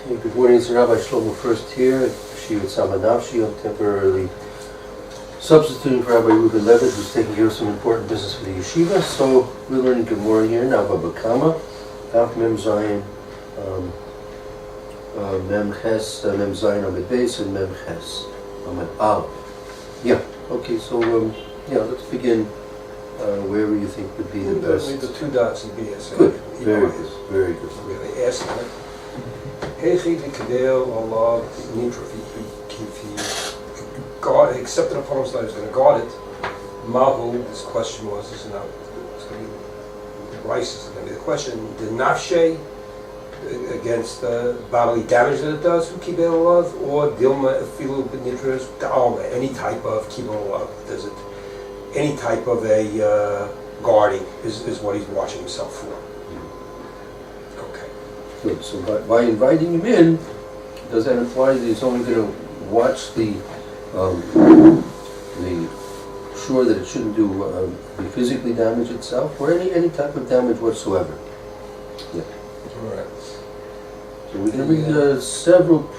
Hey, good morning, it's Rabbi Shlomo first here at Yeshiva Tsama Nafshi. I'm temporarily substituting for Rabbi Reuben Levitt, who's taking care of some important business for the Yeshiva. So we're learning Gemora here now, Bava Kamma, Daf Mem Zayin, Mem Ches, Mem Zayin Amid Beis, and Mem Ches Amid Al. Yeah, okay, so let's begin wherever you think would be the best. The two dots in BS. Good, very good, very good. Really ask them. Hechi v'kadel Allah nitra if he accepted upon himself he was going to guard it. Mahu, this question was, it's going to be the rice is going to be the question. The Nafshi against the bodily damage that it does from kibel Allah, or Dilma filu b'nitras any type of kibel Allah. Does it any type of a guarding is what he's watching himself for. Good. So by inviting him in, does that imply that he's only going to watch the shore that it shouldn't do be physically damage itself, or any type of damage whatsoever? Yeah. All right. So we're going to read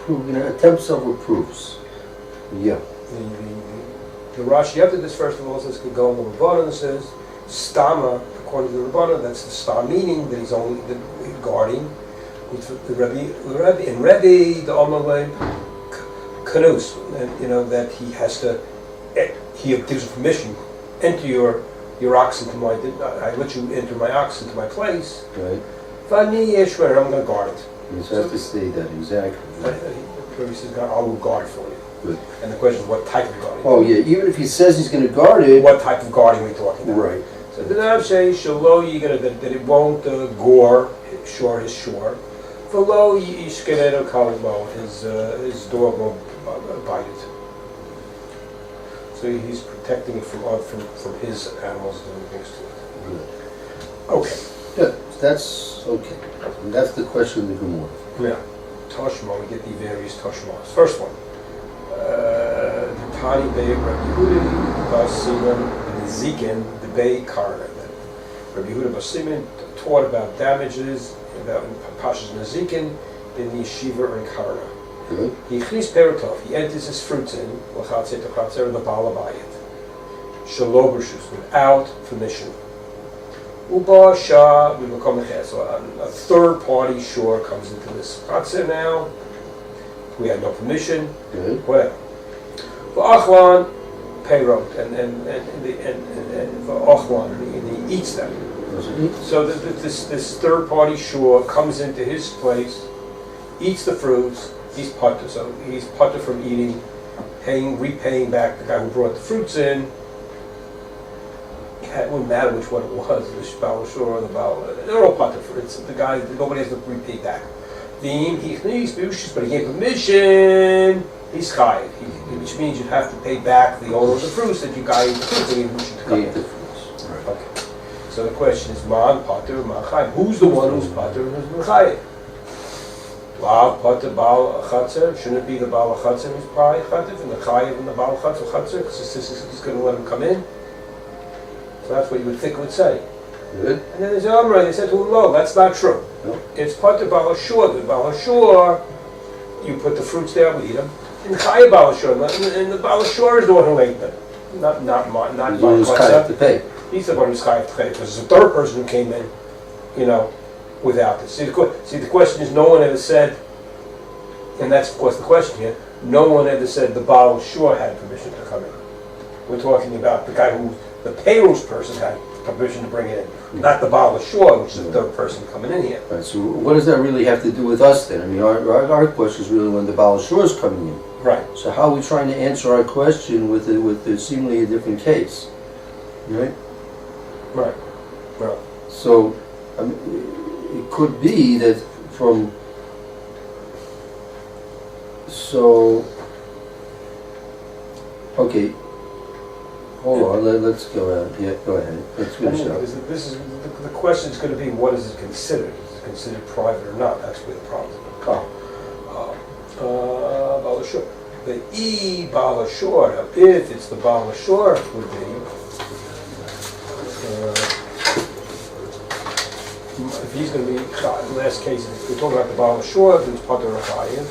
we're going to attempt several proofs. Yeah. The Rashi after this first of all says could go in the Rabbanan and says Tsama, according to the Rabbanan, that's the stam meaning that he's only guarding. The Rebbe, the Omalay Kanus, and that he has to. He gives permission. Enter your ox into my. I let you enter my ox into my place. Right. Vani Yeshver, I'm going to guard it. You just have to say that exactly. He says, "I will guard for you." Good. And the question is, what type of guarding? Oh yeah, even if he says he's going to guard it. What type of guarding are we talking about? Right. So the Nafshi Shalo, that it won't gore his shore. Below his dog won't bite it. So he's protecting it from his animals doing things to it. Good. Okay. Yeah, that's okay. And that's the question of the Gemora. Yeah. Toshma, we get the various Toshmas. First one. Tani Bey Rabbi Yehuda Basiman Zikin, the Bey Karna. Rabbi Yehuda Basiman taught about damages about Pashas Nazikin in the Yeshiva or in Karna. He chlis peratov, he enters his fruits in, l'chatzer to chatzer, the balabayit. Shalo b'rshus, without permission. Uba shah, we become a third party shore comes into this chatzer now. We had no permission. Whatever. V'achlan perot, and v'achlan, and he eats them. So this third party shore comes into his place, eats the fruits. He's putter, so he's putter from eating, repaying back the guy who brought the fruits in. It wouldn't matter which one it was, the Baal Shore or the Baal. They're all putter for it. The guy, nobody has to repay back. But he gave permission. He's chayiv, which means you have to pay back the owner of the fruits that you got the fruits and you permission to come in. Okay. So the question is, man pater, man chayiv. Who's the one who's pater and who's chayiv? Lav pater Baal Chatzer. Shouldn't it be the Baal Chatzer who's probably chayiv and the chayiv and the Baal Chatzer? Because he's going to let him come in. So that's what you would think it would say. Good. And then there's an Amra. They said to him, no, that's not true. No. It's pater Baal Shor. The Baal Shor, you put the fruits there, we eat them. And chayiv Baal Shor, and the Baal Shor is the one who ate them, not Baal Chatzer. To pay. He's the one who's chayiv to pay, because there's a third person who came in, without this. See, the question is, no one ever said, and that's of course the question here, no one ever said the Baal Shor had permission to come in. We're talking about the guy the payrolls person had permission to bring it in, not the Baal Shor, which is the third person coming in here. Right, so what does that really have to do with us then? I mean, our question is really when the Baal Shor is coming in. Right. So how are we trying to answer our question with seemingly a different case? Right? Right. Right. So, I mean, it could be that okay, hold on, let's go ahead. Yeah, go ahead. Let's finish up. This is the question is going to be, what is it considered? Is it considered private or not? That's where the problem is going to come. Baal Shor. The Baal Shor, if it's the Baal Shor, would be he's going to be, the last case, we're talking about the Baal Shor, who's Pater Achayim.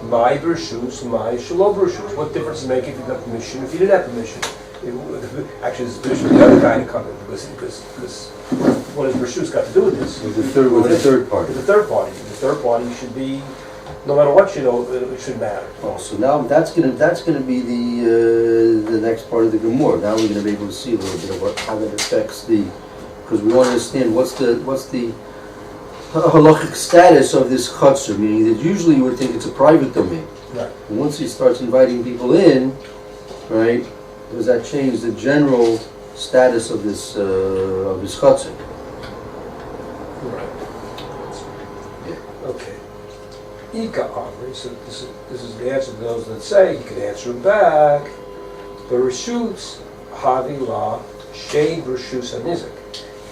My Bershus, my Shalom Bershus. What difference does it make if you got permission, if you didn't have permission? Actually, it's permission for the other guy to come in, because what has Bershus got to do with this? With the third party. With the third party. The third party should be, no matter what, it should matter. Oh, so now that's gonna be the next part of the Gemora. Now we're gonna be able to see a little bit of how that affects because we want to understand what's the halachic status of this chutzner, meaning that usually you would think it's a private domain. Right. And once he starts inviting people in, right, does that change the general status of this chutzner? Right. Yeah. Okay. Ika Amri, so this is the answer to those that say, you could answer it back. The Rishutz Havi La Shein Rishus Anizik.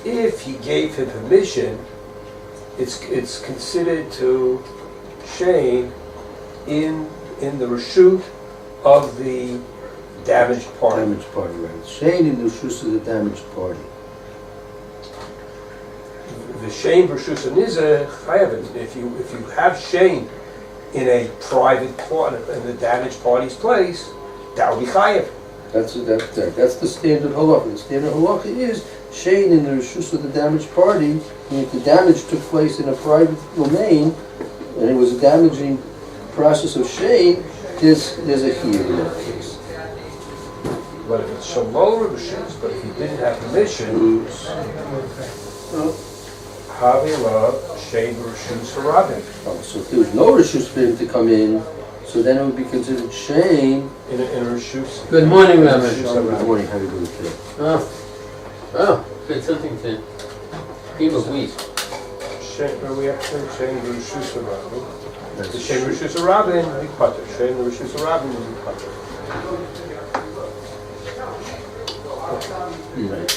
If he gave him permission, it's considered to Shein in the Rishut of the damaged party. Damaged party, right. Shein in the Rishus of the damaged party. The Shein Rishus Anizik, if you have Shein in a private part, in the damaged party's place, that would be chayav. That's the standard halacha. The standard halacha is Shein in the Rishus of the damaged party. And if the damage took place in a private domain, and it was a damaging process of Shein, there's a chiyuv in that case. But if it's Shalom Rishus, but if he didn't have permission, Havila Shein Rishus Harabim. So if there was no Rishus for him to come in, so then it would be considered Shein in a Rishus. Good morning, Rabbi. Good morning, how are you doing today? Oh, good something to give a week. We have to say Shein Rishus Harabim. The Shein Rishus Harabim, we putter. Shein Rishus Harabim, we putter. Right.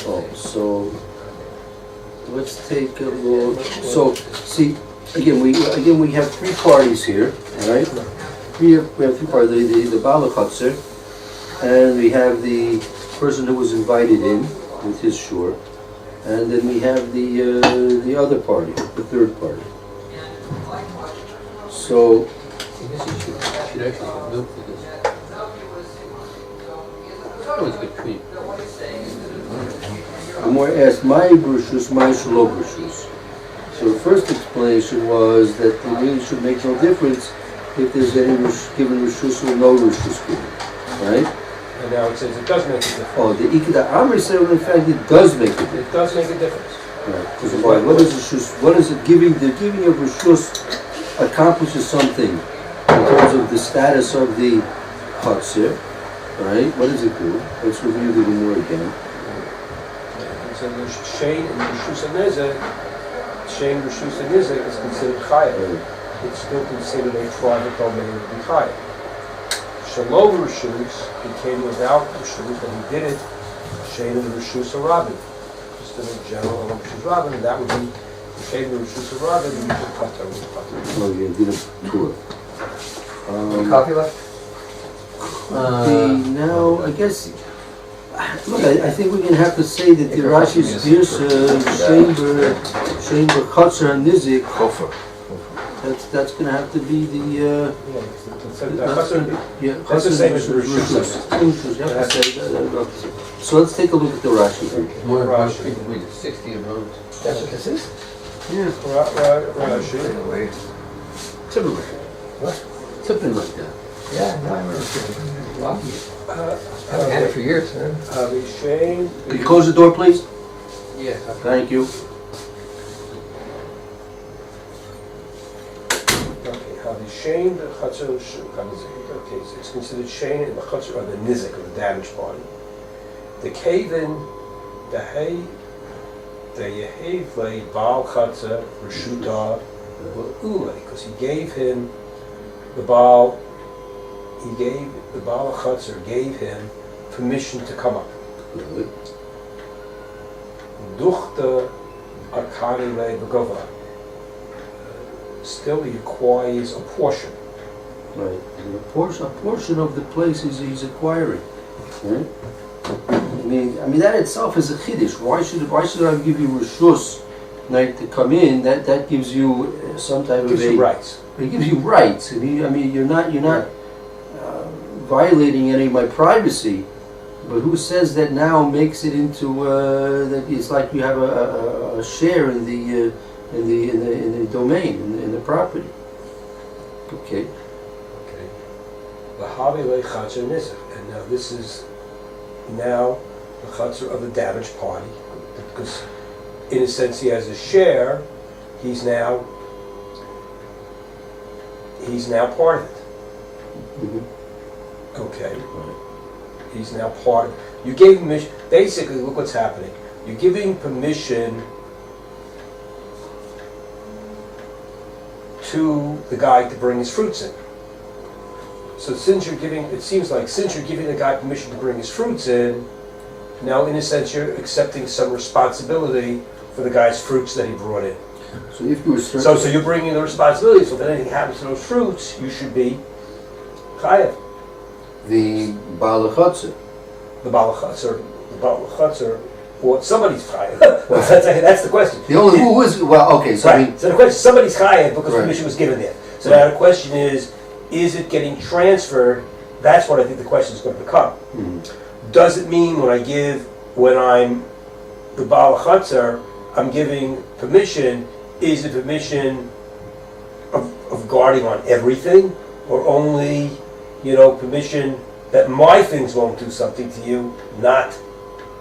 Oh, so let's take a look. So, see, again we have three parties here, all right? We have three parties: the Baal Chutzner, and we have the person who was invited in with his shore, and then we have the other party, the third party. So. I guess you should actually have milk for this. Always good treat. Gemora asked, "My Bershus, my Shalom Bershus." So the first explanation was that it really should make no difference if there's any given Rishus or no Rishus given, right? And now it says it does make a difference. Oh, the Ikeda Amri said, in fact, it does make a difference. It does make a difference. Right. Because why? What is Rishus? What is it giving? The giving of Rishus accomplishes something in terms of the status of the Chutzner, right? What does it do? Let's review the Gemora again. So the Shein and Rishus Anizik, Shein Rishus Anizik is considered chayav. It's still considered a private domain of the chayav. Shalom Rishus, he came without Rishus, and he did it, Shein and Rishus Harabim. Just in a general Rishus Harabim, and that would be Shein and Rishus Harabim, and you could putter with putter. Oh, yeah, did a tour. Coffee left? Now, I guess, look, I think we're going to have to say that the Rashi's Girsa, Shein Chutzner and Nizik, that's going to have to be the That's the same as the Rishus. So let's take a look at the Rashi here. More Rashi. 60 of those. That's what this is? Yeah. Rashi. Something like that. What? Something like that. Yeah, no, I remember feeling lucky. I haven't had it for years, man. Shein. Could you close the door, please? Yeah. Thank you. Shein the Chutzner, okay, so it's considered Shein in the Chutzner of the Nizik, of the damaged party. The Kaven, the Yehevle Baal Chutzner Rishuta Ule, because he gave him the Baal Chutzner gave him permission to come up. Duchte Akari Le Begova. Still, he acquires a portion. Right. And a portion of the place he's acquiring. Right? mean that itself is a chiddush. Why should I give you reshus, like, to come in? That gives you some type Gives of you rights. It gives you rights. I mean, you're not violating any of my privacy. But who says that now makes it into that it's like you have a share in the domain, in the property? Okay. And now this is now the chutzner of the damaged party, because in a sense he has a share. He's now part of it. Mm-hmm. Okay. He's now part of it. You gave him permission. Basically, look what's happening. You're giving permission to the guy to bring his fruits in. So since you're giving the guy permission to bring his fruits in, now in a sense you're accepting some responsibility for the guy's fruits that he brought in. So if you So you're bringing the responsibility. So if anything happens to those fruits, you should be chayav. the Baal Chutzer. The Baal Chutzner, or somebody's chayav. That's the question. The only who is okay. So Right. I mean, So the question, somebody's chayav because Right. permission was given there. So now the question is it getting transferred? That's what I think the question is going to become. Does it mean when I'm the Baal Chutzner, I'm giving permission? Is it permission of guarding on everything, or only, permission that my things won't do something to you, not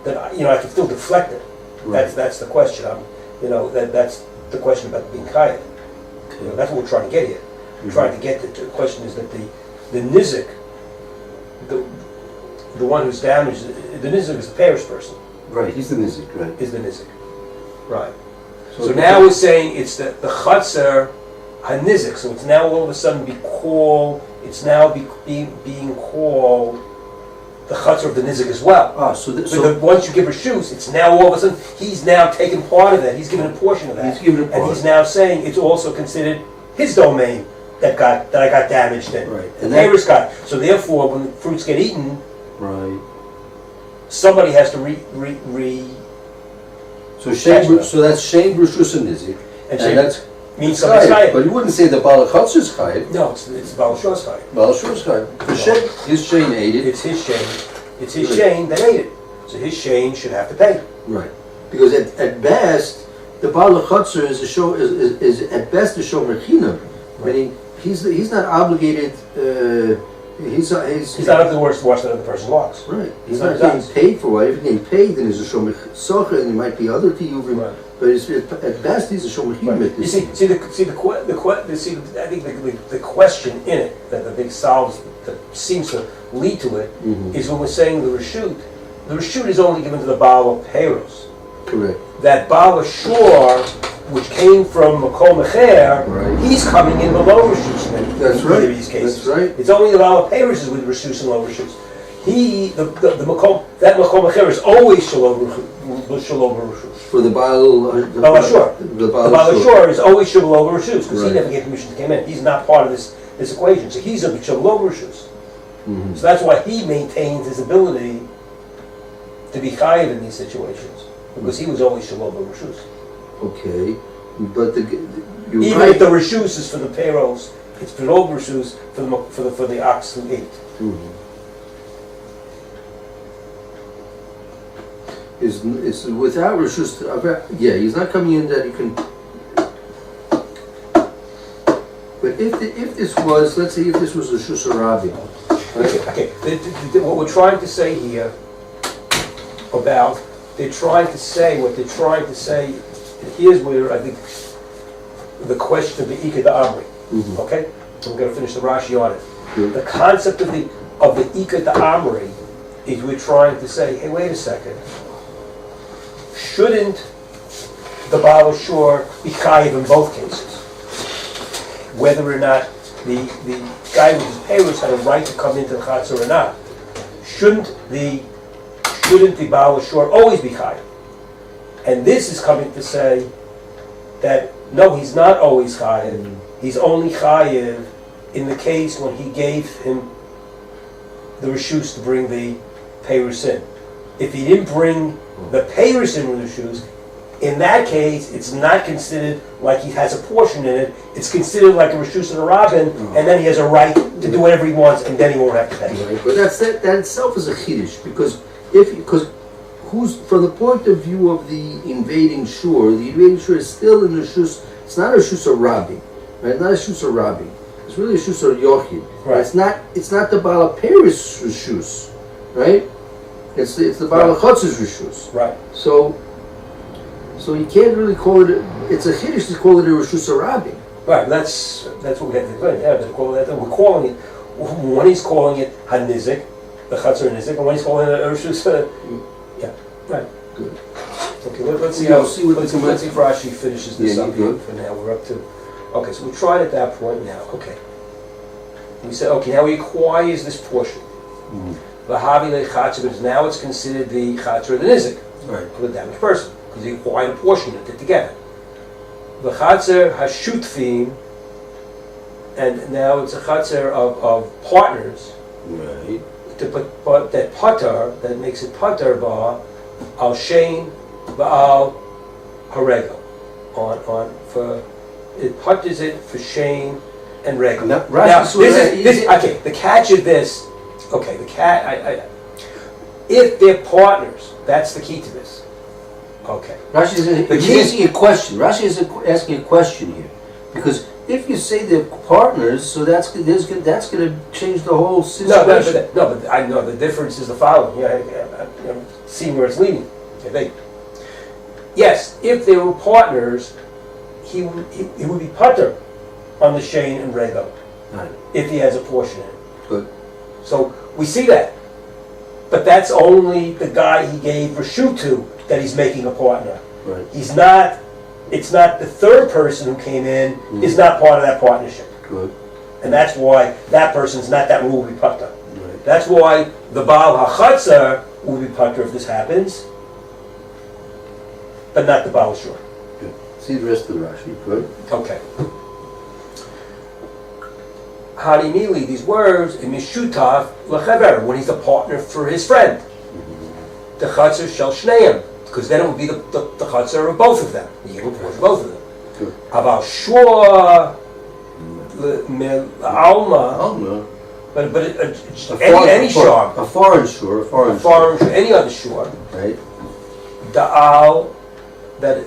that I can still deflect it. Right. That's the question. That's the question about being chayav. That's what we're trying to get here. We're trying to get the question is that the nizik, the one who's damaged, the nizik is the parish person. right, he's the nizik, right? Is the nizik, right? So now we're saying it's the chutzner hanizik. So it's now all of a sudden being called the chutzner of the nizik as well. So Once you give her shoes, it's now all of a sudden he's now taking part of that. He's given a portion of that. he's given a part. And he's now saying it's also considered his domain that I got damaged in. Right. The neighbor's got. So therefore, when the fruits get eaten, right. somebody has to So that's Shane Rishus and Nizik, and that's means somebody's chayav. chayav. But you wouldn't say the Baal Chutzer is chayav. No, it's Baal Shor's chayav. Baal Shur's chayav. The Shane, his Shane ate it. It's his shame. It's his shame that ate it. So his shame should have to pay. Right. Because at best, the Baal Chutzer is at best a shomer chinam. Meaning he's not obligated. He's not up to the worst wash that other person walks. Right. He's So not he getting does. paid for it. If he's getting paid, then he's a shomer socha, and there might be other tiyuvim. Right. But at best, he's a shomer chinam. You see, I think the question in it that the big solves that seems to lead to it is when we're saying the reshut. The reshut is only given to the Baal of Peros. Correct. That Baal of Shor, which came from Makom Mecher, Right. he's coming in below reshus. That's in right. either of these cases. That's right. It's only the Baal of Peros is with reshus and low reshus. The Makom Mecher is always shalom reshus. For the Baal. Baal Ashur. The The Baal Baal Ashur. Shor is always Shabbat Rishus because Right. he never gave permission to come in. He's not part of this equation. So he's a Shabbat Rishus. So that's why he maintains his ability to be chayiv in these situations because he was always Shabbat Rishus. Okay, but you're Even right. if the Rishus is for the payrolls, it's Shabbat Rishus for the ox who ate. Is without reshus? Yeah, he's not coming in that you can. But if this was, let's say, if this was a shusarabi, right? Okay. What we're trying to say here about what they're trying to say. Here's where I think the question of the Ika Da'amri. Okay, I'm going to finish the Rashi on it. Good. The concept of the Ika Da'amri is we're trying to say, hey, wait a second. Shouldn't the Baal Shor be chayiv in both cases? Whether or not the guy with his payers had a right to come into the chatzor or not. Shouldn't the Baal Shor always be chayiv? And this is coming to say that no, he's not always chayiv. He's only chayiv in the case when he gave him the reshus to bring the payers in. If he didn't bring the payers in with the shoes, in that case, it's not considered like he has a portion in it. It's considered like a reshus and a robin, and then he has a right to do whatever he wants, and then he won't have to pay. Right, but that itself is a chiddush, because who's from the point of view of the invading shore is still in the shus. It's not a shus or rabbi, right? Not a shus or rabbi. It's really a shus or yochid. Right. It's not the Baal Peris reshus, right? It's the Baal Chatz's reshus. Right. So you can't really call it. It's a chiddush to call it a reshus or rabbi. Right. That's what we have to explain. Yeah, we're calling it. When he's calling it hanizik, the chatzar nizik, and when he's calling it a reshus. Yeah. Right. Good. Okay. Let's see Yeah, how. Let's see if Rashi finishes this Yeah, up. good. For now, we're up to. Okay, so we tried at that point. Now, okay. We said, okay, now he acquires this portion. The havi le chatzar, because now it's considered the chatzar of the nizik, Right. for the damaged person, because he acquired a portion of it together. The chatzar hashutfim, and now it's a chatzar of partners. Right. But that patar, that makes it patar ba al shein ba'al harego, on for it paters it for shein and regel. Now, Now, Rashi this is okay. The catch of this, okay. If they're partners, that's the key to this. Okay. Rashi is asking a question. Rashi is asking a question here, because if you say they're partners, so that's going to change the whole situation. But I know the difference is the following. I'm seeing where it's leading. Okay, yes, if they were partners, he would be pater on the shein and regel, Right. if he has a portion in it. Good. So we see that, but that's only the guy he gave reshut to that he's making a partner. Right. He's not. It's not the third person who came in is not part of that partnership, Good. and that's why that person's not that will be pater. Right. That's why the Baal HaChatzar will be pater if this happens, but not the Baal Shur. Good. See the rest of the Rashi. Good. Okay. Harimili, these words, mishutav lechaver, when he's a partner for his friend. The chatzar shel shneim, because then it would be the chatzar of both of them. You give a portion of both of them. Good. Aval shua alma, Alma. but any shor, A foreign shore. any other shor, Right. da'al that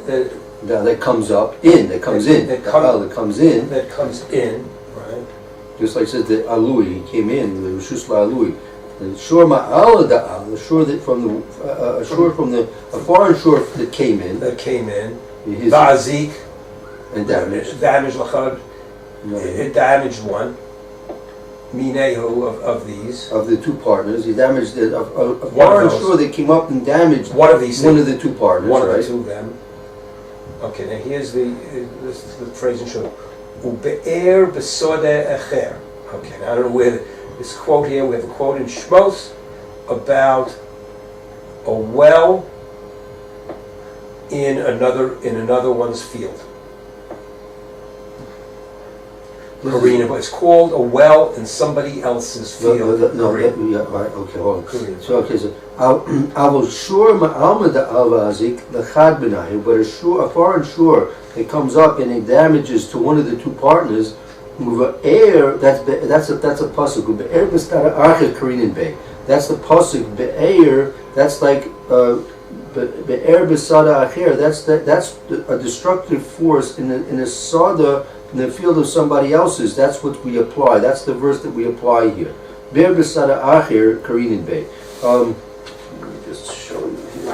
Now that comes up in. That comes in. That comes in. that comes in, right? Just like it says the alui, he came in, the reshus la'alui. The shore ma'al da'al, the shore that from a foreign shore that came in, His Va'azik, and damaged. damaged lachad, No, it damaged one. Minehu of these. of the two partners, he damaged a One of foreign those. shore that came up and damaged One of these. one of the two partners, One of right? the two of them. Okay, now here's the phrase in short. Ube'er besode echer. Okay, now I don't know where this quote here. We have a quote in Shmos about a well in another one's field. Karina, but it's called a well in somebody else's field. Right, okay, hold on. Karina. So, I will shore ma'alma da'avazik l'chad b'nayim, but a foreign shore that comes up and it damages to one of the two partners, air, that's a pasuk. Be'er b'stara arche karinin bay. That's the pasuk. Be'er, that's like be'er b'sada acher. That's a destructive force in a sada. In the field of somebody else's, that's what we apply. That's the verse that we apply here. Be'er b'sada acher karinin bay. Let me just show you here.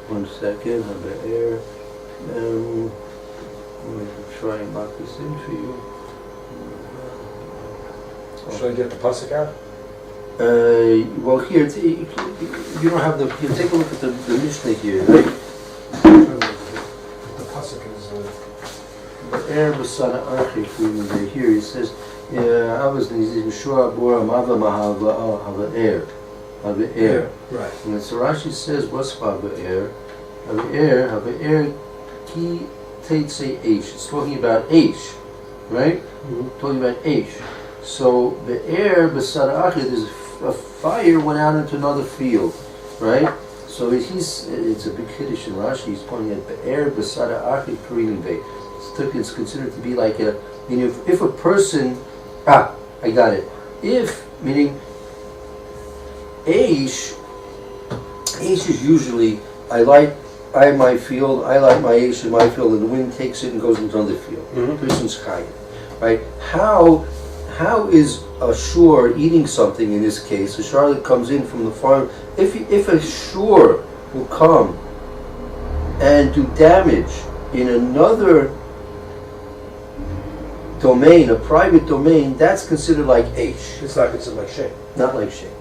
One second. I'm going to try and lock this in for you. Should I get the pasuk out? Well, here you don't have the. You take a look at the Mishnah here, right? The pasuk is. Here he says, obviously, Yeshua bora mava mahava air. Right. And so Rashi says, what's hava air? Hava air, ki teitse eish. It's talking about eish, right? Talking about eish. So be'er b'sara achid is a fire went out into another field, right? So it's a big Kiddush in Rashi. He's pointing at be'er b'sara achid karinin bey. It's considered to be like a, if a person, I got it. If, meaning, Aish is usually, I light my field, I light my Aish in my field, and the wind takes it and goes into another field. Person's chayim, right? How is a shore eating something in this case? A shore that comes in from the farm, if a shore will come and do damage in another domain, a private domain, that's considered like Aish. It's not considered like shame. Not like shame.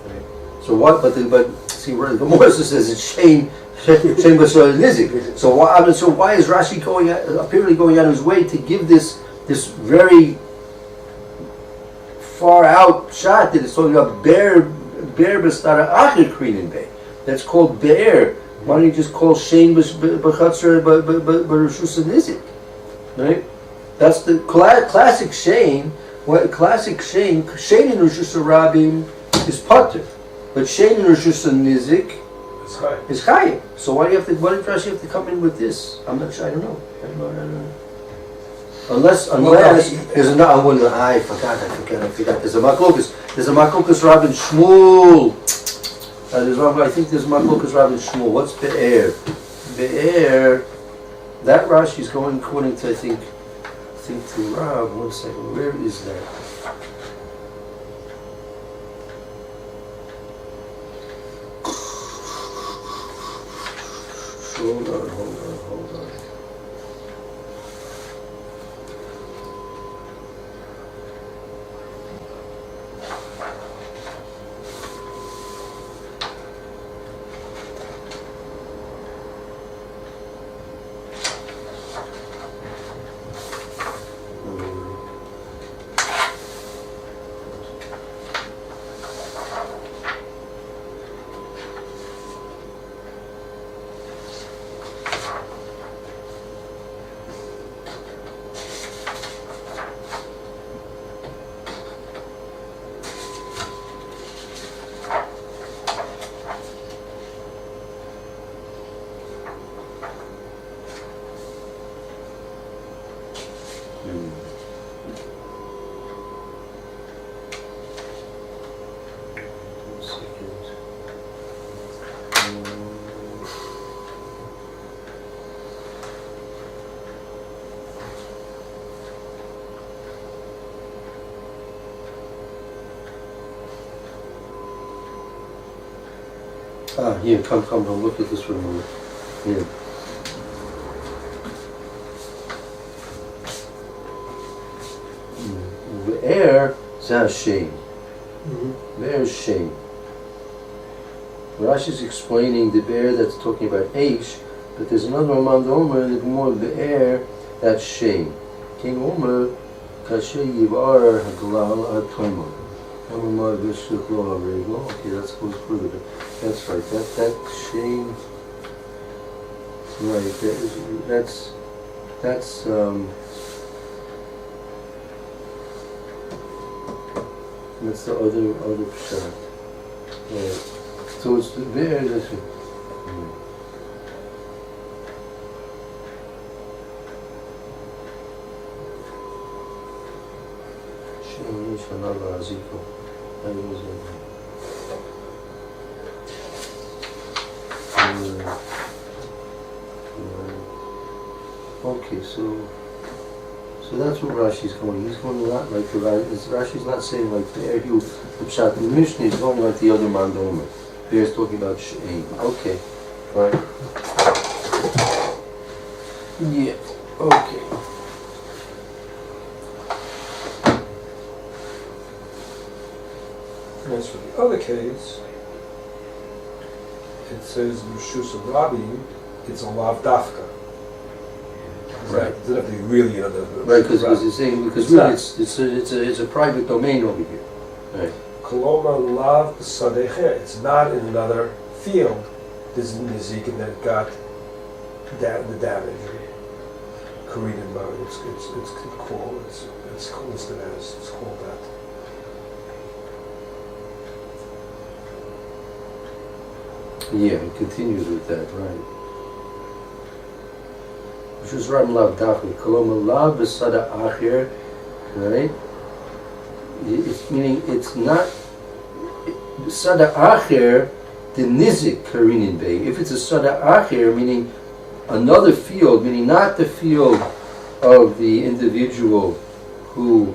Right. So what? But see, where the Gemora says it's shame b'sar nizik. So why is Rashi apparently going out of his way to give this very far out shot that it's talking about be'er b'stara achir krinin bey? That's called be'er. Why don't you just call shame b'chatzar b'reshus nizik? Right. That's the classic shame. Classic shame in Rishus Rabim is pater, but shame in Rishus Nizik is chayim. So why did Rashi have to come in with this? I'm not sure. I don't know. Unless there's another. I forgot. There's a maklokus. Rabin Shmuel. I think there's maklokus Rabin Shmuel. What's be'er? Be'er. That Rashi is going according to I think to Rav. 1 second. Where is that? Hold on. Here, come, look at this for a moment. Here. Be'er zeh shame. Be'er is shame. Rashi is explaining the be'er that's talking about Aish, but there's another Amand Omer, the Gemora be'er, that's shame. King Omer, kasher yivar haglal ha'toimah. Okay, that goes further. That's right. That shame. Right. That's the other shot. Right. So it's there. That's it. Shame Shanava Aziko. Okay, so that's what Rashi's going. He's going a lot like the Rashi's not saying like the Pshat in the Mishnah. He's going like the other Mandomer. He's talking about Shein. Okay, right. Yeah. Okay. As for the other case, it says Rishus Rabim, it's a lav dafka. Right. It doesn't have to be really another. Right, because it's saying really it's a private domain over here. Right. Koloma lav b'sadeche. It's not in another field. There's nizikin that got the damage. Korean mode. It's cool. It's listed as it's called that. Yeah, it continues with that, right. Rishus Rabim Lav Dafni, Koloma Lav Besada Acher, right? It's meaning it's not Sada Acher, the Nizik Karinin Bay. If it's a Sada Acher, meaning another field, meaning not the field of the individual who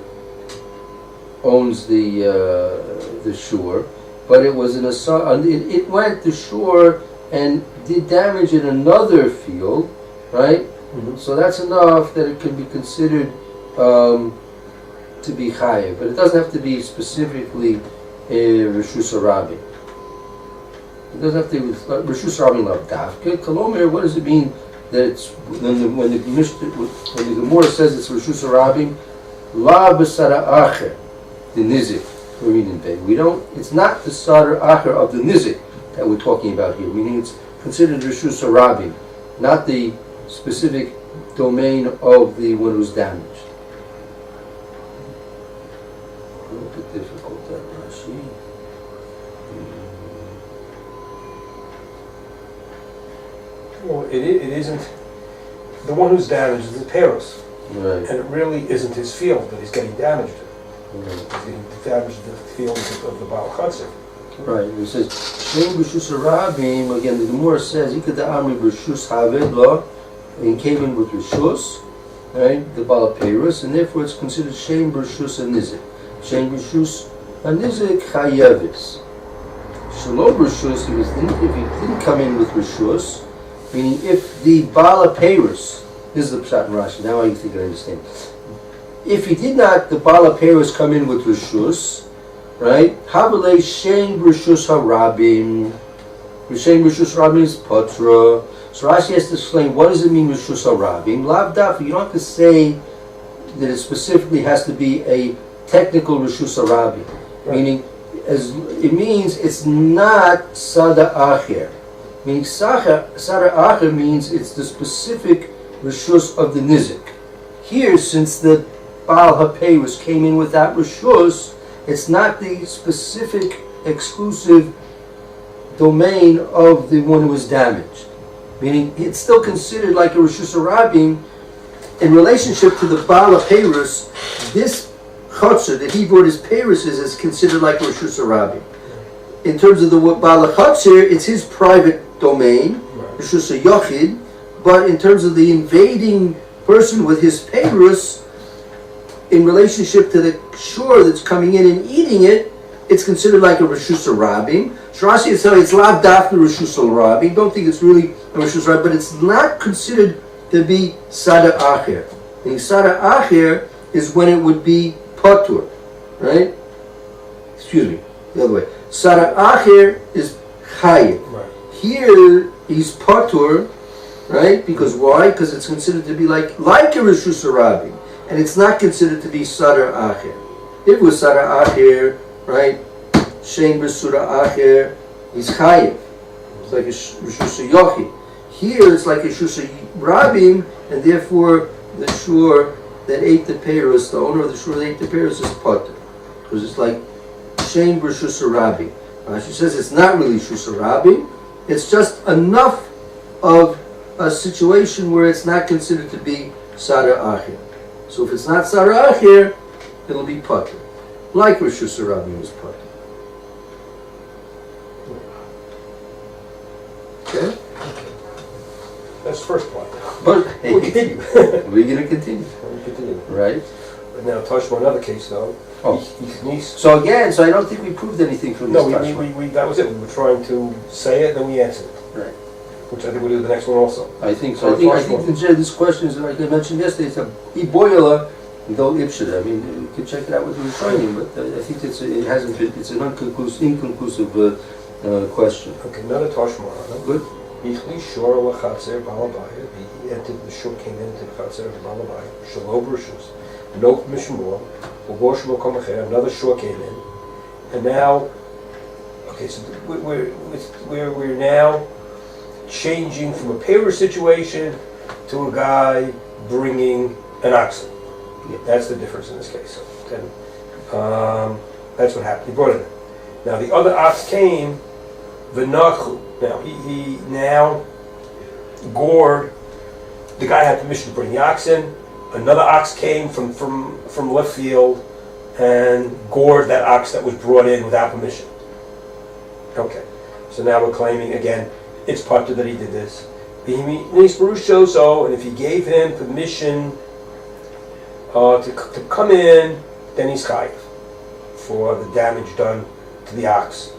owns the shore, but it was in it went to shore and did damage in another field, right? Mm-hmm. So that's enough that it can be considered to be chayiv, but it doesn't have to be specifically Rishus Rabim. It doesn't have to be Rishus Rabim Lav Dafka. Kolomer, what does it mean that it's when the Gemora says it's Rishus Rabim La B'Sara Acher, the Nizik, we don't. It's not the Sadar Acher of the Nizik that we're talking about here. Meaning it's considered Rishus Rabim, not the specific domain of the one who's damaged. A little bit difficult, that Rashi. Well, it isn't. The one who's damaged is the Paris. Right. And it really isn't his field that he's getting damaged in. Right. He's getting damaged in the field of the Baal Chatzir. Right. It says, Shein B'Shus Rabim, again, the Gemora says, Ikada Amri B'Shus Haved Lo, and came in with Rishus, right, the Baal Perus, and therefore it's considered Shein B'Shus Anizik. Shein B'Shus Anizik Chayevis. Shalom B'Shus, if he didn't come in with Rishus, meaning if the Baal Perus, this is the Pshat in Rashi, now I think I understand. If he did not, the Baal Perus come in with Rishus, right? Habalei Shein B'Rishus HaRabim. Shein B'Rishus HaRabim is Patra. So Rashi has to explain what does it mean Rishus HaRabim. Lav Daf, you don't have to say that it specifically has to be a technical Rishus HaRabim. Right. Meaning, as it means it's not Sada Acher. Meaning Sada Acher means it's the specific Rishus of the Nizik. Here, since the Baal HaPeirus came in with that Rishus, it's not the specific, exclusive domain of the one who was damaged. Meaning, it's still considered like a Rishus HaRabim in relationship to the Baal HaPeirus. This Chotzer that he brought his Peiruses is considered like a Rishus HaRabim. In terms of the Baal HaChotzer, it's his private domain, Rishus HaYochid, but in terms of the invading person with his Peirus, in relationship to the shore that's coming in and eating it, it's considered like a Rishus HaRabim. Rashi is telling it's Lav Dafna Rishus HaRabim. Don't think it's really a Rishus HaRabim, but it's not considered to be Sada Acher. And Sada Acher is when it would be Patur, right? Excuse me, the other way. Sada Acher is Chayiv. Right. Here he's Patur, right? Because why? Because it's considered to be like a Rishus HaRabim. And it's not considered to be Sadar Acher. If it was Sadar Acher, right, Shein B'Sura Acher, he's Chayiv. It's like a Rishus HaYochid. Here it's like a Rishus HaRabim, and therefore the shore that ate the Peirus, the owner of the shore that ate the Peirus is Potter. Because it's like Shein B'Rishus HaRabim. She says it's not really Rishus HaRabim, it's just enough of a situation where it's not considered to be Sadar Acher. So if it's not Sarah here, it'll be Pater. Like Rishus HaRabim is Pater. Okay? That's the first part. But hey, We'll continue. We're going to continue. We'll continue. Right? But now Tashma, another case though. Oh. His niece. So again, I don't think we proved anything from this Tashma. we that was it. We were trying to say it, then we answered it. Right. Which I think we'll do the next one also. I think so. I think this question is, like I mentioned yesterday, it's a Iboyala, though Ipshida. I mean, you can check it out with Yerushalyim, but I think it hasn't been, it's an inconclusive question. Okay, another Tashma. Good. Bichli Shor Lachatzer Balabaya. He entered the shore, came into the Chatzer of Balabaya. Shalom Rishus. No Mishmor. Uboshmo Komacher. Another shore came in. And now, okay, so we're now changing from a paper situation to a guy bringing an oxen. Yeah. That's the difference in this case. So then, that's what happened. He brought it in. Now the other ox came, v'nachu. Now he now gored. The guy had permission to bring the ox in. Another ox came from left field and gored that ox that was brought in without permission. Okay, so now we're claiming again, it's patur that he did this. And if he gave him permission to come in, then he's chayiv for the damage done to the ox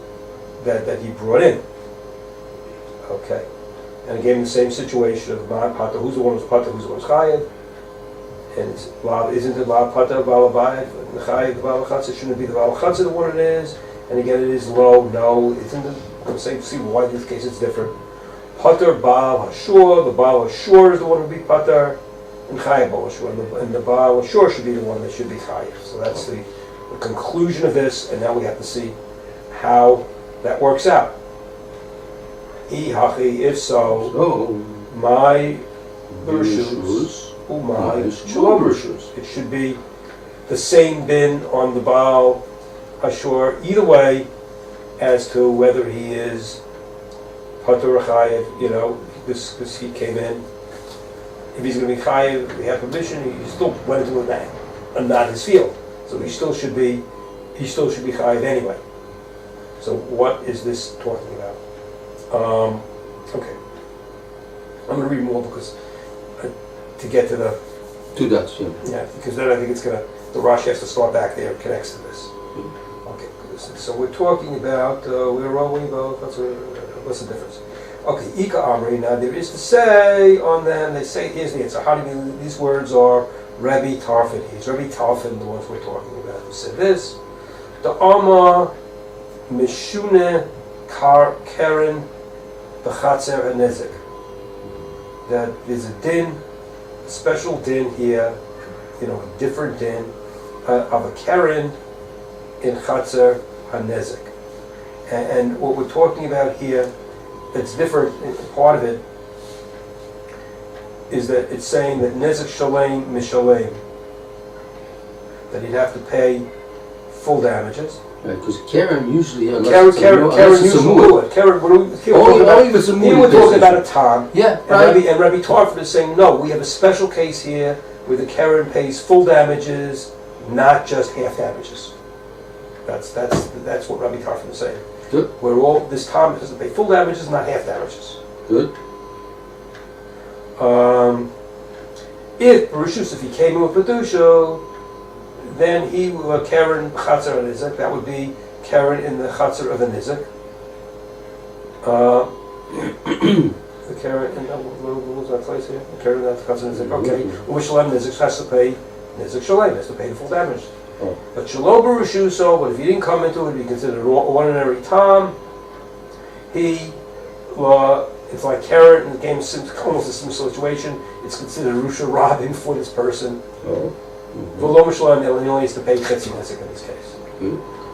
that he brought in. Okay, and again the same situation of my patur, who's the one who's patur, who's the one who's chayiv. And isn't it la patur balabayit and chayiv balachatza? Shouldn't it be the balachatza the one it is? And again, it is low. No, isn't it? I'm saying, see why in this case it's different. Patur Baal Hashur, the Baal Hashur is the one who would be patur, and chayiv Baal Hashur, and the Baal Hashur should be the one that should be chayiv. So that's the conclusion of this, and now we have to see how that works out. If so, my Bereshus. Shalom Rishus. It should be the same bin on the Baal Hashur, either way, as to whether he is Patur or Chayiv, because he came in. If he's going to be Chayiv, we have permission, he still went into a man, and not his field. So he still should be Chayiv anyway. So what is this talking about? Okay. I'm going to read more because to get to the 2 dots, yeah. Yeah, because then I think it's gonna. The Rashi has to start back there. It connects to this. Okay, so we're talking about where are we? What's the difference? Okay, Ika Amri. Now there is to say on them. They say here's the answer. How do you? These words are Rabbi Tarfon. He's Rabbi Tarfon, the ones we're talking about. Who said this? The Amma Mishune Karen B'Chatzer HaNezik. That there's a din. Special din here, a different din of a keren in Chatzer HaNezik. And what we're talking about here, it's different, part of it is that it's saying that Nezik Shalem Mishalem, that he'd have to pay full damages. Right, because keren usually, Keren usually, Keren, we're talking about a time. Yeah, right. And Rabbi Tarfon is saying, no, we have a special case here where the Keren pays full damages, not just half damages. That's what Rabbi Tarfon is saying. Good. Where all this time has to pay full damages, not half damages. Good. If he came in with Pedusha, then he will Keren Chatzer HaNezik. That would be Keren in the Chatzer of the Nizik. The Keren in what was that place here? The Keren in the Chatzer of the Nizik. Okay. U'Mishalem Nizik has to pay Nizik Shalem. Has to pay the full damage. Oh. But Shalom Berushuso. But if he didn't come into it, he considered an ordinary tam. It's like Keren in the game. Almost a similar situation. It's considered Rusha robbing for this person. Oh. V'lo Mishalem, he only needs to pay Chetzi Nezik in this case.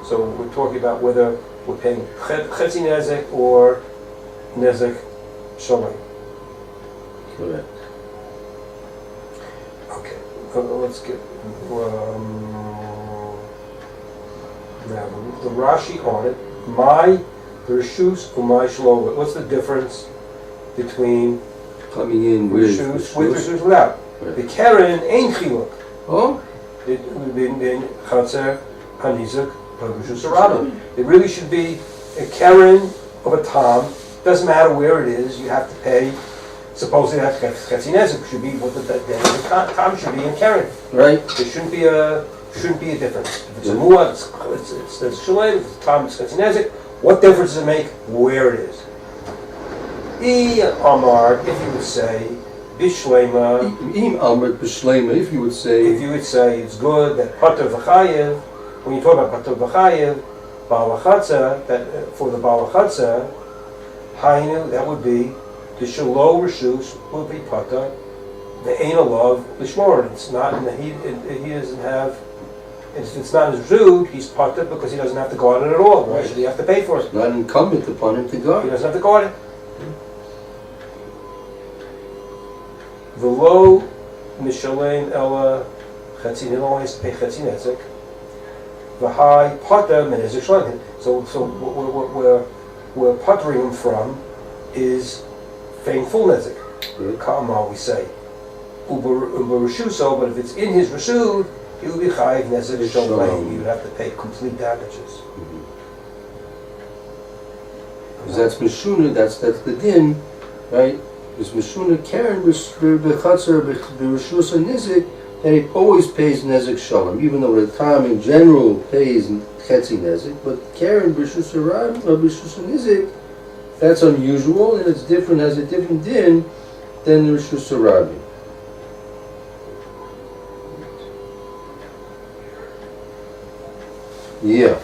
So we're talking about whether we're paying Chetzi Nezik or Nezik Shalem. Correct. Okay, let's get now the Rashi on it. My Rishus Umay Shalom. What's the difference between coming in with Rishus without? Right. The Keren ain't Chiluk. Oh? It Chatzer HaNezik Rishus Rabin. It really should be a Keren of a tam. Doesn't matter where it is. You have to pay. Supposedly, that Chetzi Nezik should be what the tam should be in Keren. Right. There shouldn't be a difference. If it's a muad, it's shalem. If it's a tam, it's Chetzi Nezik. What difference does it make where it is? Amar, if you would say Bishlema. If you would say. If you would say it's good that Patur V'chayev. When you talk about Patur V'chayev, Balachatza, that for the Balachatza, Hainu, that would be the Shalo Rishus would be Patur. The Ein Alav Lishmor. It's not in the he doesn't have. It's not his Zud, he's Patur because he doesn't have to guard it at all. Why should he have to pay for it? Not incumbent upon him to guard. He doesn't have to guard it. V'lo Mishalem Ella Chatzin, he only has to pay Chatzin Nezek. V'hai Potter Menezek Shloim. So what we're puttering him from is paying full Nezek. Kamma, we say. Uber Rishuso, but if it's in his Rishu, he will be Chayiv Nezek Shloim. He would have to pay complete damages. Because that's Meshuna, that's the din, right? Because Meshuna Karen b'chatzer b'rishus nizik, that he always pays nezik shalom, even though the time in general pays chetzi nezik, but Karen b'rishus nizik, that's unusual and it's different, has a different din than the rishus rabbi. Yeah.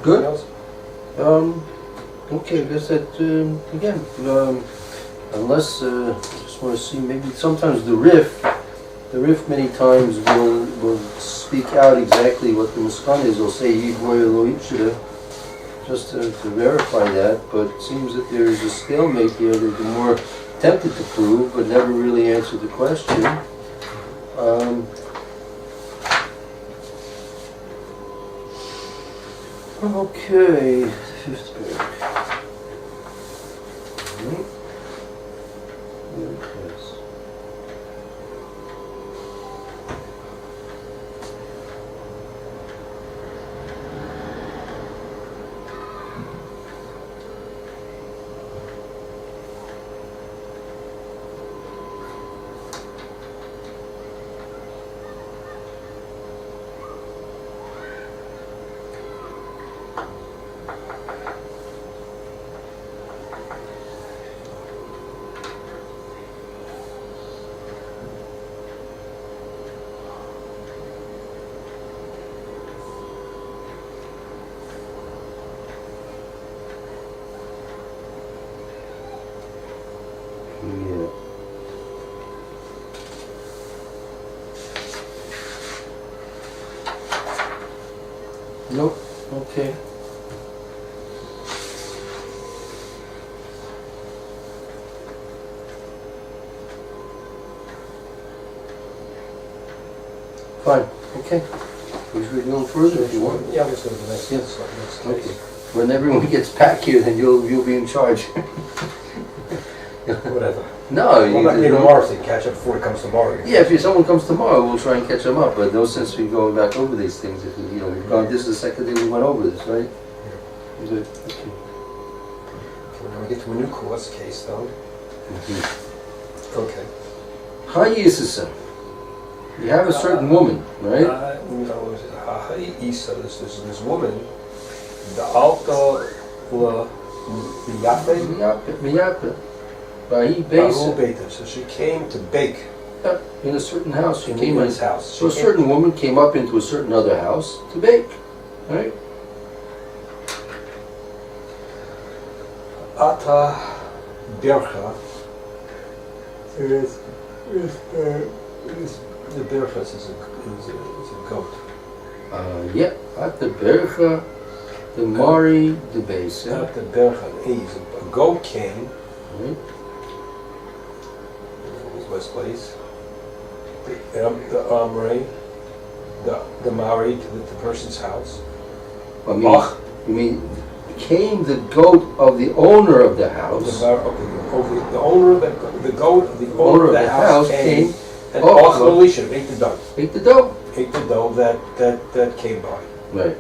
Good. Okay, I guess that, again, unless, just want to see, maybe sometimes the Rif many times will speak out exactly what the Muskan is. They'll say, Yiboy Elohim Shida, just to verify that, but it seems that there is a stalemate here that the more attempted to prove, but never really answered the question. Okay, fifth paragraph. Yes. Yeah. Nope. Okay. Fine. Okay. We should go further if you want. Yeah, I'm just going to the next. Yes. Next Okay. case. When everyone gets back here, then you'll be in charge. Whatever. No, Well, I'm not you getting know. tomorrow, so you catch up before it comes tomorrow. Yeah, if someone comes tomorrow, we'll try and catch them up. But no sense we going back over these things. If we've gone. This is the second day we went over this, right? Good. Okay. When we get to a new course case, though. Okay. Hi, Yisisa. You have a certain woman, right? Isa, this woman, the Alta La Miyape. Miyape. So she came to bake In a certain house. She in came in. his house. So a certain woman came up into a certain other house to bake, right? Ata Bercha is the Bercha is a goat. Yeah. At the Bercha, the Mari, the base. Yeah. Ata Bercha is a goat came. Right. His West place. The Amri, the Mari to the person's house. I mean, you mean came the goat of the owner of the house? The owner of the goat of the owner of the house came and Elisha ate the dough. Ate the dough. Ate the dough that came by. Right.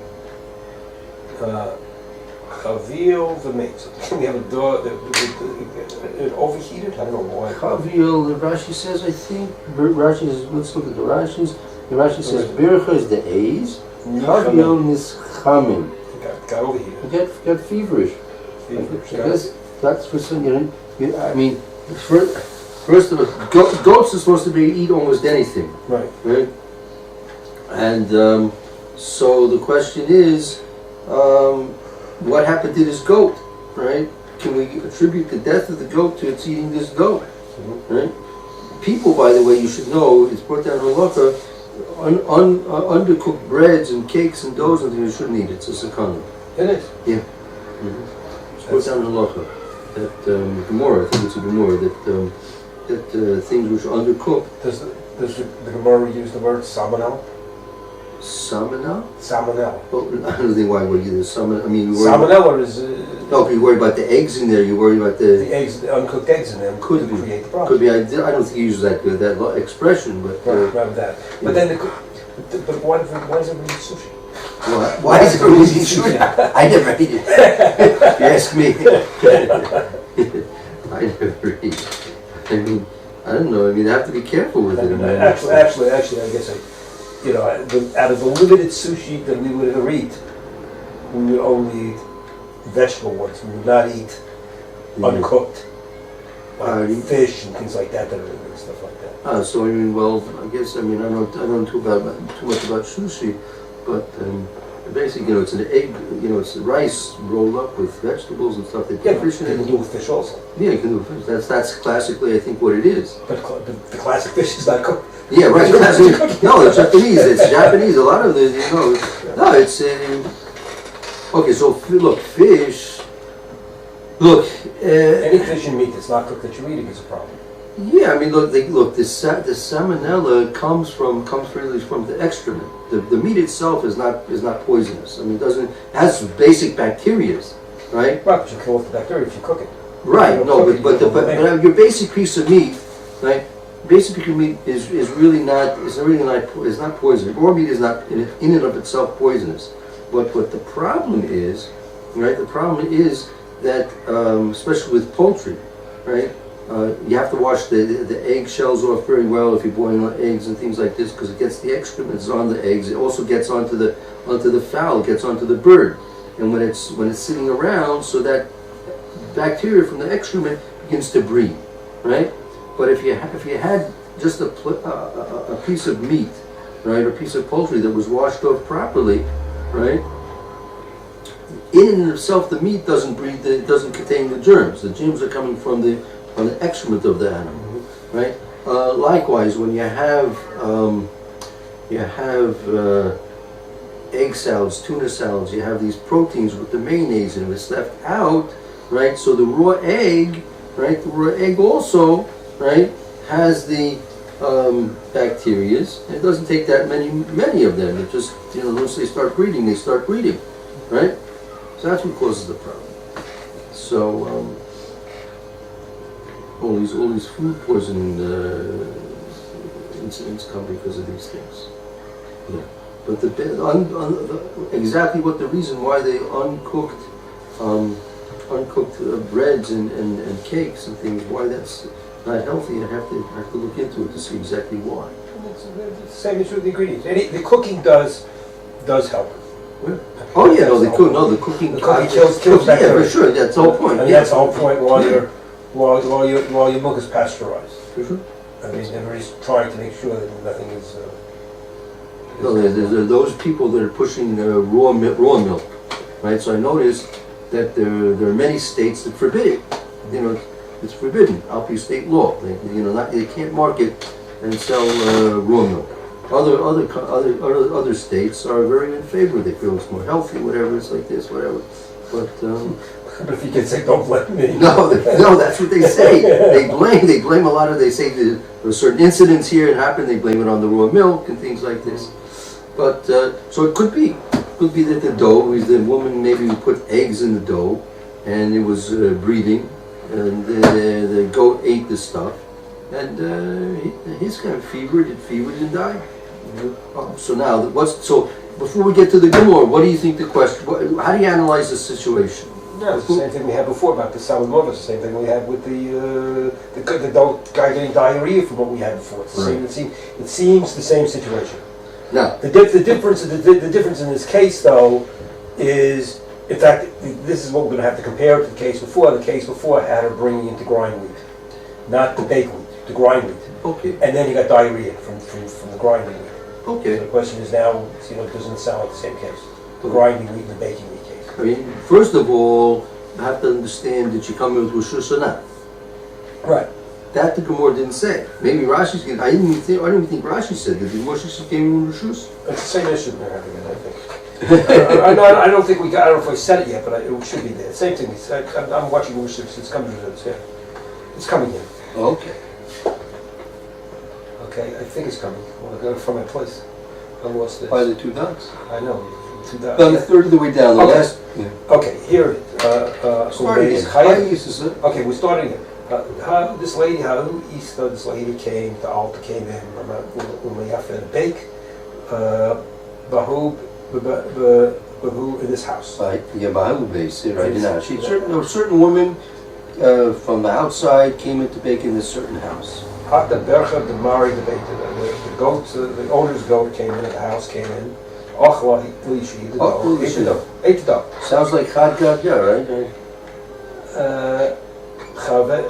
Chavil the mates. We have a dough that it overheated. I don't know why. Chavil, the Rashi says, I think. Rashi says, let's look at the Rashis. The Rashi says Bircha is the A's. Chavil nischamin. Got overheated. Got feverish. That's for some. I mean, first of all, goats are supposed to eat almost anything. Right. Right. And so the question is, what happened to this goat, right? Can we attribute the death of the goat to its eating this goat, right? People, by the way, you should know, it's brought down in halacha, undercooked breads and cakes and doughs and things you shouldn't eat. It's a sakana. It is. Yeah. It's brought down in halacha. That Gemora, I think it's a Gemora, that things which are undercooked. Does the Gemora use the word salmonella? Salmonella? Salmonella. Well, I don't think why would you use salmonella. I mean, Salmonella is no, if you worry about the eggs in there, you worry about the eggs, the uncooked eggs in them Could be. create the problem. Could be. I don't think he uses that expression, but Right, that. But then, but why does everybody eat sushi? why is it eating sushi? I never eat it. You ask me. I never eat. I mean, I don't know. I mean, I have to be careful with it. Actually, I guess out of the limited sushi that we would ever eat, we would only eat vegetable ones. We would not eat uncooked fish and things like that, and stuff like that. So I mean, well, I guess I mean I don't know too much about sushi, but basically, it's an egg. It's rice rolled up with vegetables and stuff. They put fish in it. You can do with fish also. Yeah, you can do fish. That's classically, I think, what it is. But the classic fish is not cooked. Yeah, right. No, it's Japanese. It's Japanese. A lot of the, no, it's okay. So look, fish. Look, Any fish and meat that's not cooked that you're eating is a problem. yeah. I mean, look. The salmonella comes really from the excrement. The meat itself is not poisonous. I mean, it has basic bacteria, right? Right, but you kill off the bacteria if you cook it. Right. No, but your basic piece of meat, right? Basic piece of meat is really not poisonous. Raw meat is not in and of itself poisonous. But what the problem is, right? The problem is that especially with poultry, right? You have to wash the egg shells off very well if you're boiling eggs and things like this, because it gets the excrements on the eggs. It also gets onto the fowl, it gets onto the bird, and when it's sitting around, so that bacteria from the excrement begins to breed, right? But if you had just a piece of meat, right, or a piece of poultry that was washed off properly, right? In and of itself, the meat doesn't breed. It doesn't contain the germs. The germs are coming from the excrement of the animal, right? Likewise, when you have egg salads, tuna salads, you have these proteins with the mayonnaise and it's left out, right? So the raw egg, right? The raw egg also, right, has the bacterias. It doesn't take that many of them. It just, once they start breeding, right? So that's what causes the problem. So all these food poisoning incidents come because of these things. Yeah. But exactly what the reason why they uncooked breads and cakes and things, why that's not healthy, I have to look into it to see exactly why. It's the same issue with the ingredients. The cooking does help. Yeah. Oh yeah, the cooking kills bacteria. Yeah, for sure. That's the whole point. I mean, that's the whole point while your milk is pasteurized. Mm-hmm. I mean, everybody's trying to make sure that nothing is. No, there's those people that are pushing raw milk, right? So I noticed that there are many states that forbid it. It's forbidden. Alpi state law. They can't market and sell raw milk. Other states are very in favor. They feel it's more healthy, whatever. It's like this, whatever. But if you can say, don't blame me. No, that's what they say. They blame a lot of. They say there are certain incidents here that happened. They blame it on the raw milk and things like this. But so it could be that the dough, the woman maybe put eggs in the dough, and it was breeding, and the goat ate the stuff, and he's kind of fevered and died. So now, before we get to the Gemora, what do you think the question? How do you analyze the situation? No, it's the same thing we had before about the salmonella. It's the same thing we had with the guy getting diarrhea from what we had before. It's the same. It seems the same situation. Now, the difference in this case, though, is, in fact, this is what we're going to have to compare it to the case before. The case before had her bringing into grind wheat, not the baked wheat, the grind wheat. Okay. And then you got diarrhea from the grinding wheat. Okay. So the question is now, it doesn't sound like the same case. The grinding wheat and the baking wheat case. I mean, first of all, you have to understand that you come in with Rishus or not. Right. That the Gemora didn't say. Maybe Rashi's getting, I didn't even think Rashi said that. Did Moshe came in with Rishus? It's the same issue they're having, I think. I don't think we got, I don't know if we said it yet, but it should be there. Same thing, I'm watching Rishus, it's coming to this, yeah. It's coming in. Okay. Okay, I think it's coming. Well, I got it from my place. I lost it. By the two dots. I know, 2 dots. About a third of the way down, the Okay. last. Yeah. Okay, here, Start again. Chaya. Is it? Okay, we're starting it. This lady, Easter, this lady came, the altar came in, when we have to bake, Bahu in this house. Right, yeah, Bahalu base, right Yes. now. A certain woman from the outside came in to bake in this certain house. Hata Bercha, the Mari, the goat, the owner's goat came in, the house came in. Ochla, Lishi, the Oh, dough, ate the dough. Sounds like Chad Gadya, right? Chavil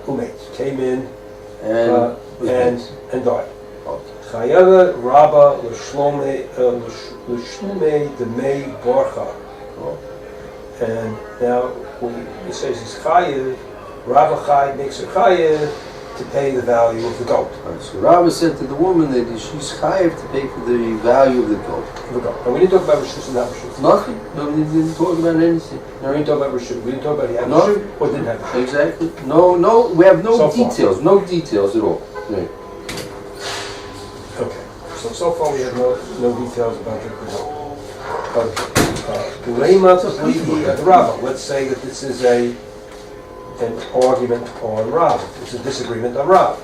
Umet came in And and died. Okay. Chayava Rabba L'Shlume Demei Borcha. And now when it says he's Chayiv, Rabba Chayiv makes her Chayiv to pay the value of the goat. Right, so Rabbi said to the woman that she's chayiv to pay for the value of the goat. And we didn't talk about Rishus and not Rishus. Nothing. No, we didn't talk about anything. No, we didn't talk about Rishus. We didn't talk about he had No. Rishus or didn't have Rishus. Exactly. No, we have no So far. details. No details at all. Right. Okay. So far we have no details about the goat. Lema the Rabba. Let's say that this is an argument on Rav. It's a disagreement on Rav.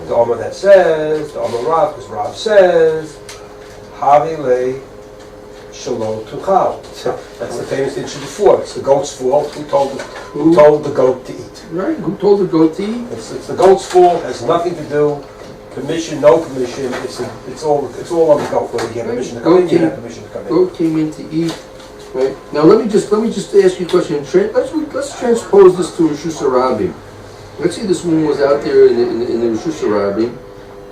The Omer that says, the Omer Rav, because Rav says, Havile Shalom Tuchal. That's the famous issue before. It's the goat's fault. Who told the goat to eat? Right. Who told the goat to eat? It's the goat's fault. Has nothing to do. Permission, no permission. It's all on the goat. Whether you get permission to come in, you have permission to come in. Goat came in to eat. Right. Now let me just ask you a question. Let's transpose this to Rishus Harabim. Let's say this woman was out there in the Rishus Harabim,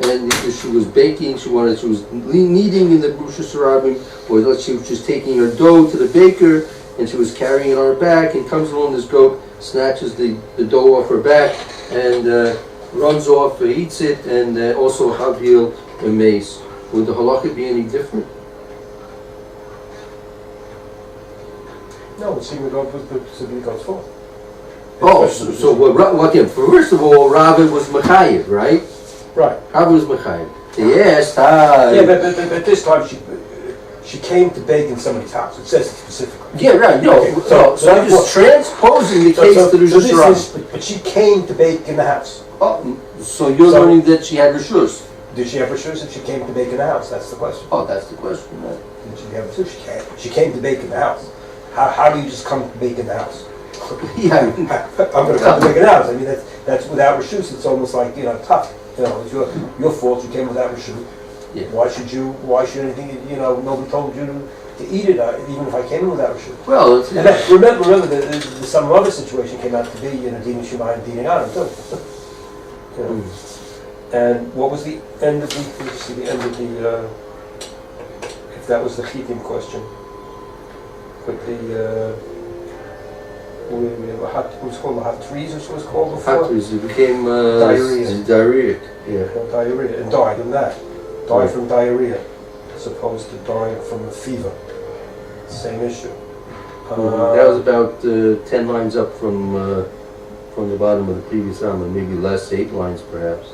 and she was baking. She was kneading in the Rishus Harabim, or she was just taking her dough to the baker, and she was carrying it on her back. And comes along this goat, snatches the dough off her back, and runs off, eats it, and also havil and mace. Would the halacha be any different? No, it seemed to go to be God's fault. Oh, so what? First of all, Rabbi was mechayev, right? Right. Rabbi was mechayev. Yes, Yeah, but this time she came to bake in somebody's house. It says it specifically. Yeah, right. No, Okay, so I'm just transposing the case to the so Rishus this is, but she came to bake in the house. Oh, so you're learning that she had Rishus. Did she have Rishus if she came to bake in the house? That's the question. Oh, that's the question. Right? Did she have Rishus? She came to bake in the house. How do you just come to bake in the house? Yeah. I'm going to come to bake in the house. I mean, that's without Rishus. It's almost like, tough. It's your fault. You came without Rishus. Yeah. Why should anything, nobody told you to eat it, even if I came in without Rishus. Well, it's, And then, remember some other situation came out to be, Dina Shema and Dina Adam too. And what was the end of if that was the Chitim question, with it was called Lahat Trees, or so it was called before? factories, it became Diarrhea. diarrhea. Yeah. Diarrhea, and died in that. Died from diarrhea, as opposed to dying from a fever. Same issue. That was about 10 lines up from the bottom of the previous Amma, maybe less, 8 lines perhaps.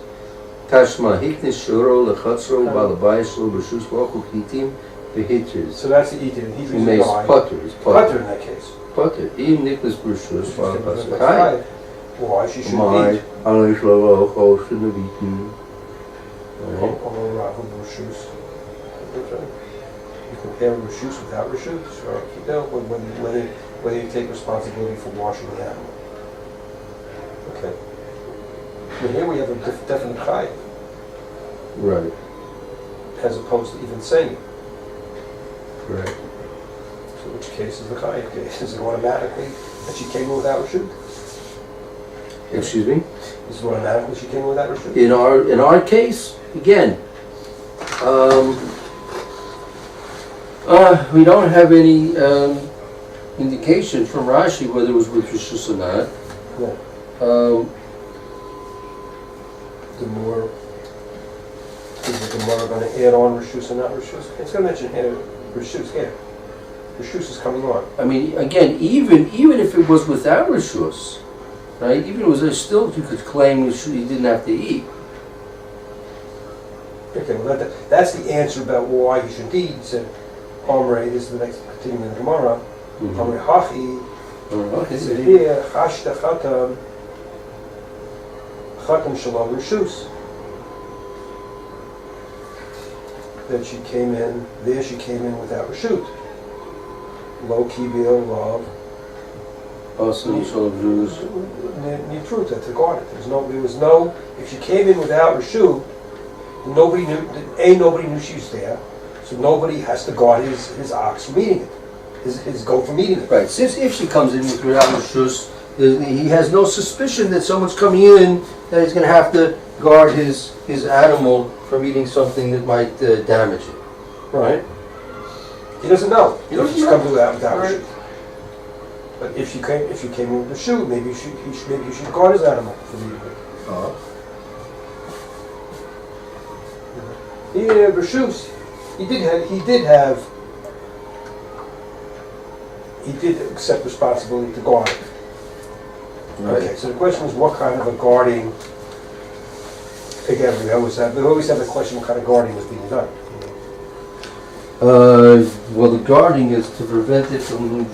Tashma hiknis shuro lechatzro balabayisro b'shus v'ochel hitim v'hitris. So that's the eating. He's Makes died. putter. Putter in that case. Putter. Im niknas b'shus Interesting. v'alapasachai. Why she shouldn't My eat? Anish Lavo shouldn't have eaten. You compare reshus without reshus, or whether you take responsibility for washing the animal. Okay. But here we have a definite chayiv, Right. as opposed to even saying it. Right. So which case is the chayiv case? Is it automatically that she came in without reshut? Excuse me? Is it automatically she came in without reshut? In our case, again, We don't have any indication from Rashi whether it was with Rishus or not. No. The more is the Gemora going to add on Rishus or not Rishus? It's going to mention here Rishus here. Rishus is coming on. I mean, again, even if it was without Rishus, right? Even if it was still, you could claim you didn't have to eat. Okay, well that's the answer about why you shouldn't eat. He said, Omre, this is the next continuing in the Gemara. Omre Hachi. He said here, Chashta Chatam Shalom Rishus. That she came in without Rishut. Lo Kibil Rav. Also, Shalom Jews. Truth, that's the garden. There was no, if she came in without Rishut, nobody knew she was there, so nobody has to guard his ox from eating it, his goat from eating it. Right, since if she comes in without Rishus, he has no suspicion that someone's coming in that he's going to have to guard his animal from eating something that might damage it. Right? He doesn't know. He doesn't She's know. come without Right. Rishut. But if she came in with Rishut, maybe you should guard his animal from eating it. Yeah, Rishus, he did accept responsibility to guard it. Right. Okay, so the question is what kind of a guarding, again, we always have the question what kind of guarding was being done. Well, the guarding is to prevent it from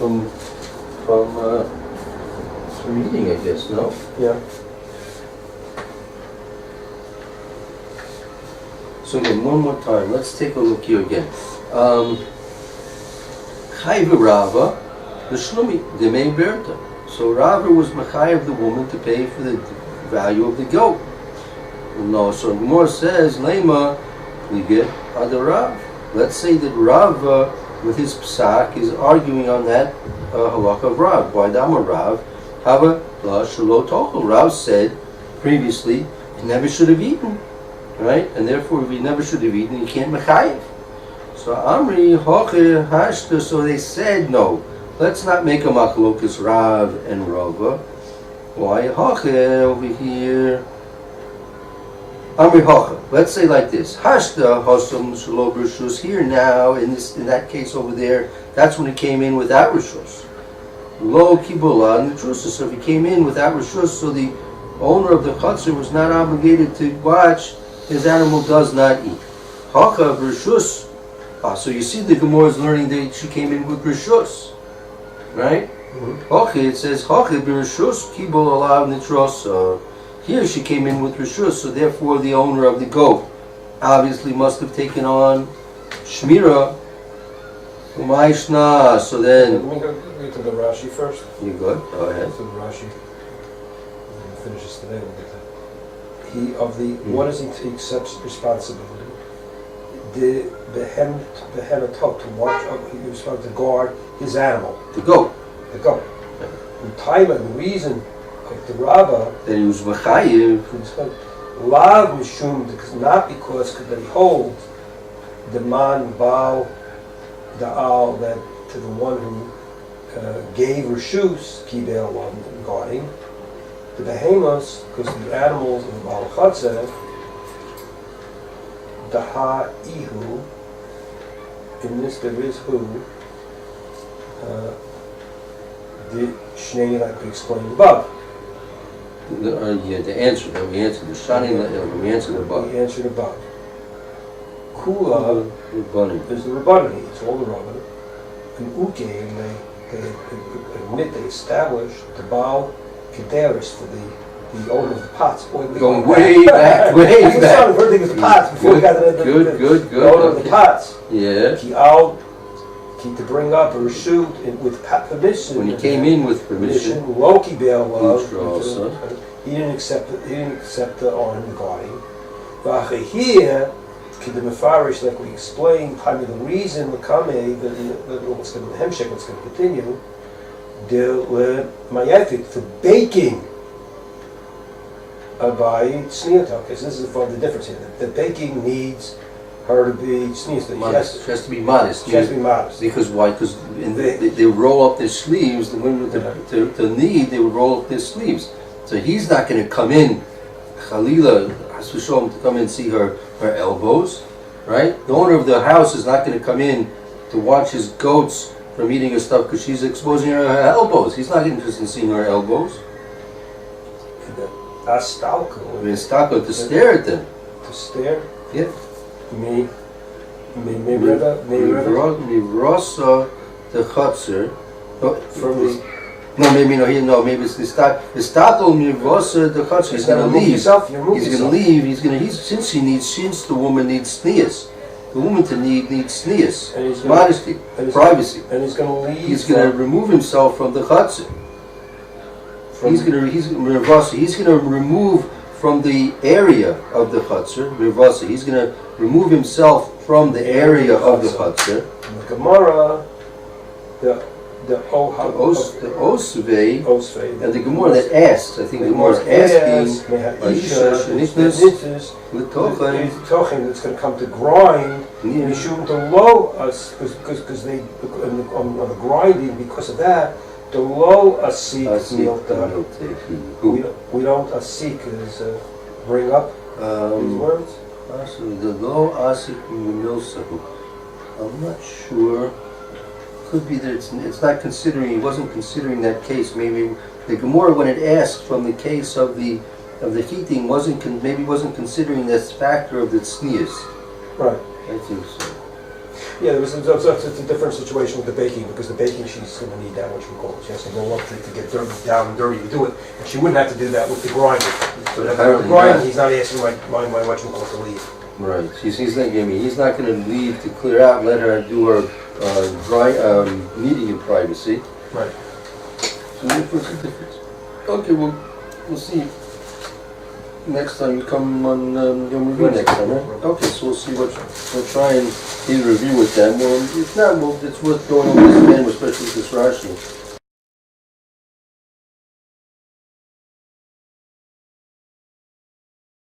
eating, I guess. No. Yeah. So again, one more time. Let's take a look here again. Chayv Rava, the Shlumi, the main Berta. So Rava was Machayev the woman to pay for the value of the goat. No, so Gemora says, Lema, we get other Rav. Let's say that Rav, with his psak, is arguing on that halakha of Rav. Why Dama Rav? Hava la shelo tochel. Rav said previously, he never should have eaten. Right? And therefore, if he never should have eaten, he can't mechayev. So Amri, Hoche, Hashta, so they said, no, let's not make a machlokas Rav and Rava. Why Hoche over here? Amri Hoche, let's say like this. Hashta, Hosam, Shalo, Rishus, here now, in that case over there, that's when he came in without Rishus. Lo Kibula, and the truth is, so if he came in without Rishus, so the owner of the chutzner was not obligated to watch, his animal does not eat. Hacha b'rishus. So you see the Gemora is learning that she came in with rishus, right? Okay, it says hacha b'rishus kibul alav nitros. Here she came in with rishus, so therefore the owner of the goat obviously must have taken on shmira. Umayishna. So then. Let me go to the Rashi first. You good? Go ahead. To the Rashi. We'll finish this today. We'll get that. What does he accept responsibility? The behemoth to watch. He was supposed to guard his animal. The goat. The goat. And Taima, the reason of the Rabbah that he was mechayev. Lav mishum, not because they hold the man baal da'al, that to the one who gave reshus kibel guarding. The behemoths, because the animals of the Baal Chatzah, Daha Ihu, in this there is who, the Shnei, like we explained above. The answer that we answered, the Shani, we answered above. We answered above. Kula is the Rabbanim, it's all the Rabbanim. And Uke, they admit, they establish the Baal Kederis for the owner of the pots. Boy, going way back, way back. That's the first thing was the pots before we got to the owner of the pots. Yeah. To bring up a reshut with permission. When he came in with permission, Loki Baal he didn't accept the honor and the guarding. But here, the Mefarish, like we explained, probably the reason what's going to continue. The mayafik for baking by tzniuta, because this is for the difference here. The baking needs her to be sneezed. Modest. She has to be modest. She has to be modest. Because why? Because they roll up their sleeves. The women with the need, they would roll up their sleeves. So he's not going to come in, Chalila, to come in and see her elbows, right? The owner of the house is not going to come in to watch his goats from eating her stuff because she's exposing her elbows. He's not interested in seeing her elbows. Astalko. To stare at them. To stare? Yeah. Mivrasa the Chatzar. Maybe it's the Stakel Mivrasa the Chatzar. He's going to leave. Since the woman needs sneers. The woman needs sneers, modesty, privacy. And he's going to leave. He's going to remove himself from the Chatzar. He's going to remove from the area of the Chatzar. He's going to remove himself from the area of the Chatzar. The Gemora, the Osvei, and the Gemora that asks, I think the Gemora is asking, that's going to come to grind, Mishum to low us, because they, on the grinding, because of that, the low asik milta. We don't asik is bring up these words. The low asik milsahu. I'm not sure. Could be that it's not considering. He wasn't considering that case. Maybe the Gemora, when it asked from the case of the heating, wasn't considering this factor of the sneers. Right. I think so. Yeah, it's a different situation with the baking, because the baking she's going to need that, what you call it. She has to go up to get down and dirty to do it. And she wouldn't have to do that with the grinder. So that with the grinder, he's not asking my what you call it to leave. Right. He's not going to leave to clear out and let her do her kneading in privacy. Right. So what's the difference? Okay, we'll see. Next time you come on Yom Review next time, right? Okay, so we'll see we'll try and do a review with them. Well, if not, it's worth going over this again, especially with this Rashi.